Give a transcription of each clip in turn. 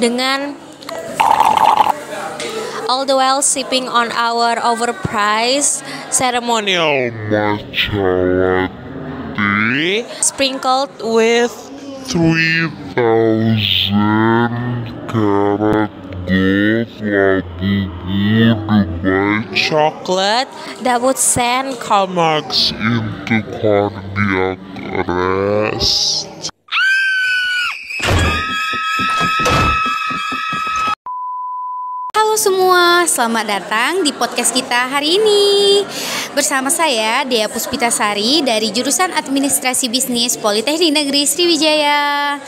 dengan all the while sipping on our overpriced ceremonial matcha latte sprinkled with 3,000 karat gold Labubu Dubai chocolate that would send Carmax into cardiac arrest. Halo semua, selamat datang di podcast kita hari ini. Bersama saya Dea Puspitasari dari jurusan Administrasi Bisnis Politeknik Negeri Sriwijaya.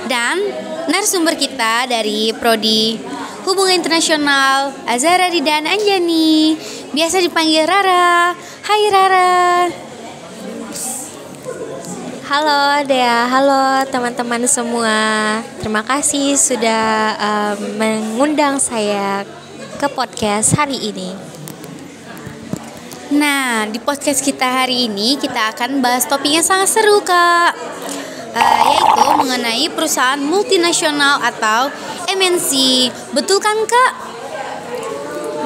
Dan narasumber kita dari Prodi Hubungan Internasional Azhara Ridan Anjani, biasa dipanggil Rara. Hai Rara. Halo Dea, halo teman-teman semua. Terima kasih sudah mengundang saya ke podcast hari ini. Nah, di podcast kita hari ini kita akan bahas topik yang sangat seru, Kak. Yaitu mengenai perusahaan multinasional atau MNC. Betul kan, Kak?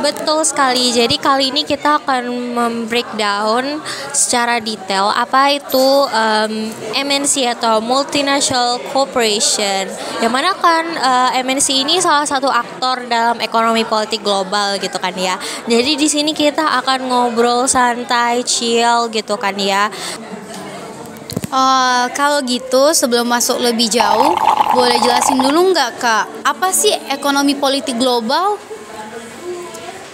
Betul sekali. Jadi kali ini kita akan membreakdown secara detail apa itu MNC atau Multinational Corporation. Yang mana kan MNC ini salah satu aktor dalam ekonomi politik global gitu kan ya. Jadi di sini kita akan ngobrol santai, chill gitu kan ya. Kalau gitu sebelum masuk lebih jauh, boleh jelasin dulu nggak, Kak? Apa sih ekonomi politik global?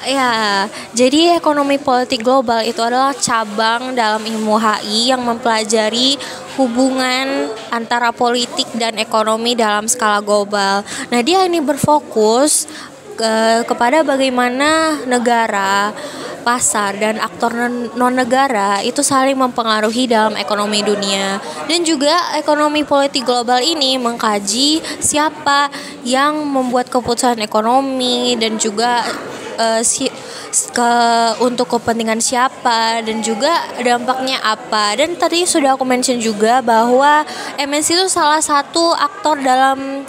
Ya, jadi ekonomi politik global itu adalah cabang dalam ilmu HI yang mempelajari hubungan antara politik dan ekonomi dalam skala global. Nah, dia ini berfokus kepada bagaimana negara, pasar, dan aktor non-negara itu saling mempengaruhi dalam ekonomi dunia. Dan juga ekonomi politik global ini mengkaji siapa yang membuat keputusan ekonomi dan juga untuk kepentingan siapa dan juga dampaknya apa. Dan tadi sudah aku mention juga bahwa MNC itu salah satu aktor dalam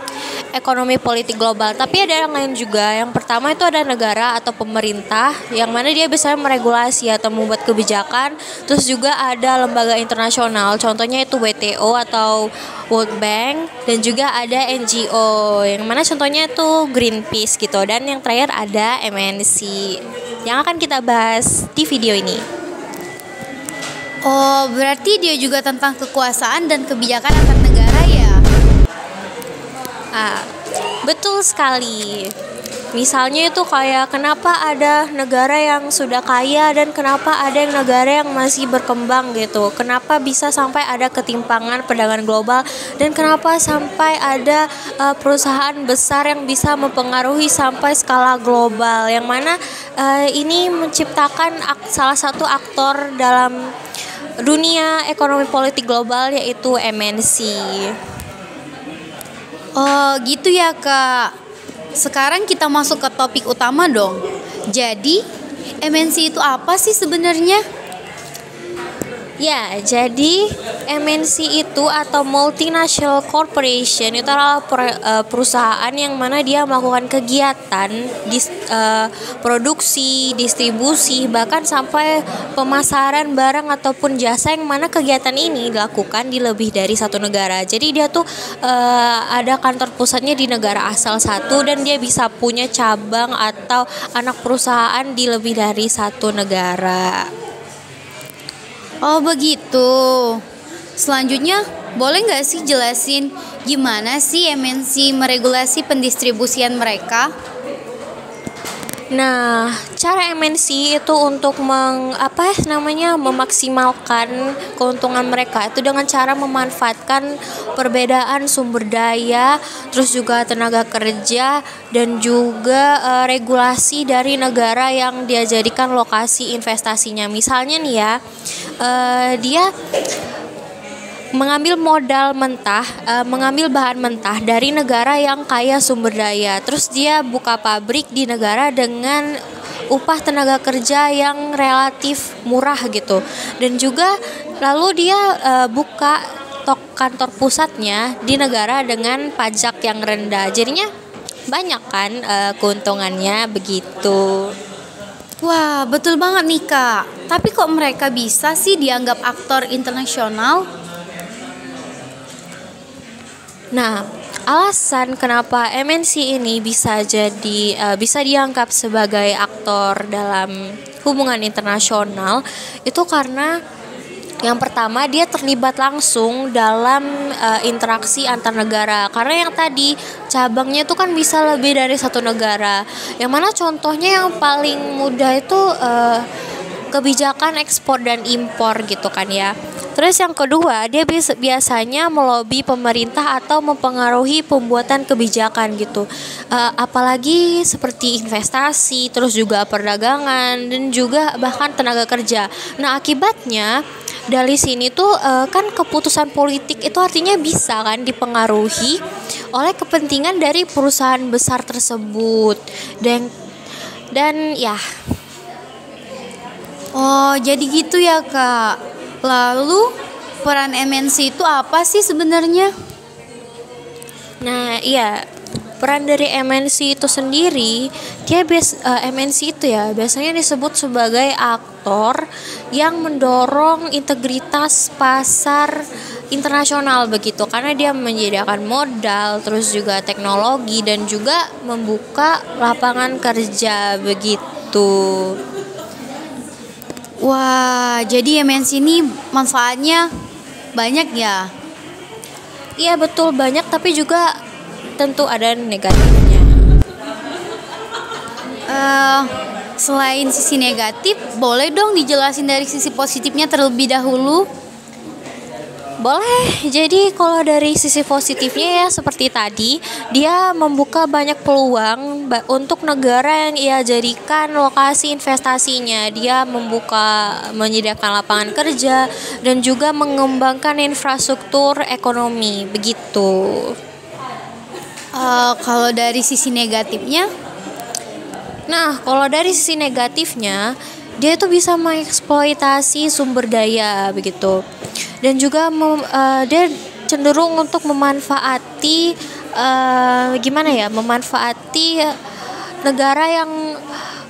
ekonomi politik global. Tapi ada yang lain juga. Yang pertama itu ada negara atau pemerintah yang mana dia bisa meregulasi atau membuat kebijakan. Terus juga ada lembaga internasional, contohnya itu WTO atau World Bank, dan juga ada NGO yang mana contohnya itu Greenpeace gitu. Dan yang terakhir ada MNC yang akan kita bahas di video ini. Oh, berarti dia juga tentang kekuasaan dan kebijakan antar negara ya? Betul sekali. Misalnya itu kayak kenapa ada negara yang sudah kaya dan kenapa ada yang negara yang masih berkembang gitu. Kenapa bisa sampai ada ketimpangan perdagangan global dan kenapa sampai ada perusahaan besar yang bisa mempengaruhi sampai skala global. Yang mana ini menciptakan salah satu aktor dalam dunia ekonomi politik global yaitu MNC. Oh, gitu ya, Kak. Sekarang kita masuk ke topik utama dong. Jadi, MNC itu apa sih sebenarnya? Ya, jadi MNC itu atau Multinational Corporation itu adalah perusahaan yang mana dia melakukan kegiatan produksi, distribusi, bahkan sampai pemasaran barang ataupun jasa yang mana kegiatan ini dilakukan di lebih dari satu negara. Jadi dia tuh ada kantor pusatnya di negara asal satu dan dia bisa punya cabang atau anak perusahaan di lebih dari satu negara. Oh, begitu. Selanjutnya, boleh nggak sih jelasin gimana sih MNC meregulasi pendistribusian mereka? Nah, cara MNC itu untuk memaksimalkan keuntungan mereka itu dengan cara memanfaatkan perbedaan sumber daya, terus juga tenaga kerja dan juga regulasi dari negara yang dia jadikan lokasi investasinya. Misalnya nih ya, dia mengambil mengambil bahan mentah dari negara yang kaya sumber daya. Terus dia buka pabrik di negara dengan upah tenaga kerja yang relatif murah gitu. Dan juga lalu dia buka kantor pusatnya di negara dengan pajak yang rendah. Jadinya banyak kan keuntungannya begitu. Wah, betul banget nih Kak. Tapi kok mereka bisa sih dianggap aktor internasional? Nah, alasan kenapa MNC ini bisa dianggap sebagai aktor dalam hubungan internasional itu karena yang pertama dia terlibat langsung dalam interaksi antar negara. Karena yang tadi cabangnya itu kan bisa lebih dari satu negara. Yang mana contohnya yang paling mudah itu kebijakan ekspor dan impor gitu kan ya. Terus yang kedua, dia biasanya melobi pemerintah atau mempengaruhi pembuatan kebijakan gitu. Apalagi seperti investasi, terus juga perdagangan dan juga bahkan tenaga kerja. Nah, akibatnya dari sini tuh kan keputusan politik itu artinya bisa kan dipengaruhi oleh kepentingan dari perusahaan besar tersebut. Dan ya. Oh, jadi gitu ya Kak. Lalu peran MNC itu apa sih sebenarnya? Nah, iya. Peran dari MNC itu sendiri, MNC itu ya biasanya disebut sebagai aktor yang mendorong integritas pasar internasional begitu, karena dia menyediakan modal, terus juga teknologi dan juga membuka lapangan kerja begitu. Wah, jadi MNC ini manfaatnya banyak ya? Iya betul, banyak, tapi juga tentu ada negatifnya. Selain sisi negatif, boleh dong dijelasin dari sisi positifnya terlebih dahulu? Boleh. Jadi kalau dari sisi positifnya ya seperti tadi, dia membuka banyak peluang untuk negara yang ia jadikan lokasi investasinya. Dia menyediakan lapangan kerja dan juga mengembangkan infrastruktur ekonomi begitu. Kalau dari sisi negatifnya? Nah, kalau dari sisi negatifnya, dia itu bisa mengeksploitasi sumber daya begitu. Dan juga dia cenderung untuk memanfaati memanfaati negara yang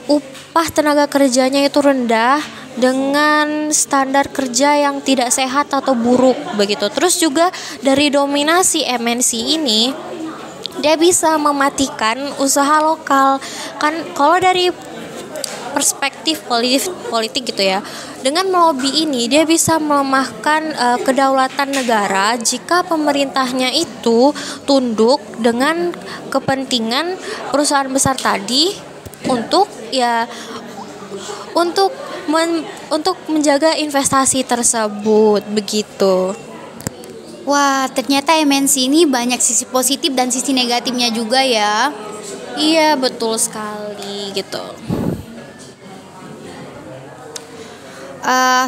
upah tenaga kerjanya itu rendah dengan standar kerja yang tidak sehat atau buruk begitu. Terus juga dari dominasi MNC ini, dia bisa mematikan usaha lokal. Kan kalau dari perspektif politik gitu ya, dengan melobi ini dia bisa melemahkan kedaulatan negara jika pemerintahnya itu tunduk dengan kepentingan perusahaan besar tadi untuk menjaga investasi tersebut begitu. Wah, ternyata MNC ini banyak sisi positif dan sisi negatifnya juga ya. Iya, betul sekali gitu.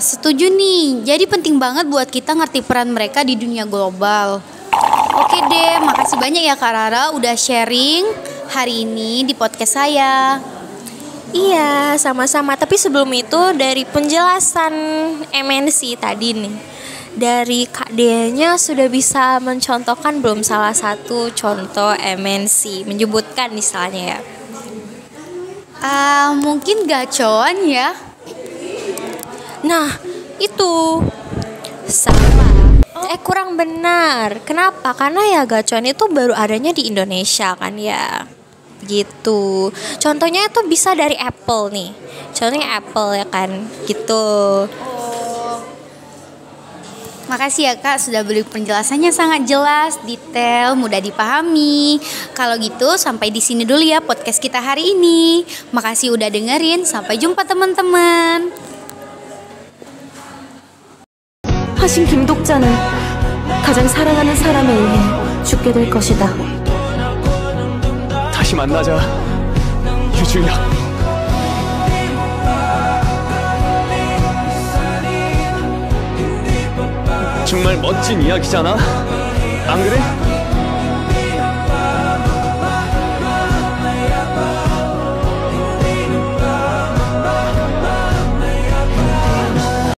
Setuju nih. Jadi penting banget buat kita ngerti peran mereka di dunia global. Oke deh, makasih banyak ya Kak Rara udah sharing hari ini di podcast saya. Iya, sama-sama. Tapi sebelum itu dari penjelasan MNC tadi nih, dari Kak Dea-nya sudah bisa mencontohkan belum salah satu contoh MNC, menyebutkan misalnya ya? Mungkin gacuan ya. Nah, itu salah. Kurang benar. Kenapa? Karena ya gacuan itu baru adanya di Indonesia kan ya. Gitu. Contohnya itu bisa dari Apple nih. Contohnya Apple ya kan. Gitu. Makasih ya Kak sudah beri penjelasannya sangat jelas, detail, mudah dipahami. Kalau gitu sampai di sini dulu ya podcast kita hari ini. Makasih udah dengerin. Sampai jumpa teman-teman. 하신 김독자는 가장 사랑하는 사람에 의해 죽게 될 것이다. 다시 만나자, 유주야. 정말 멋진 이야기잖아. 안 그래?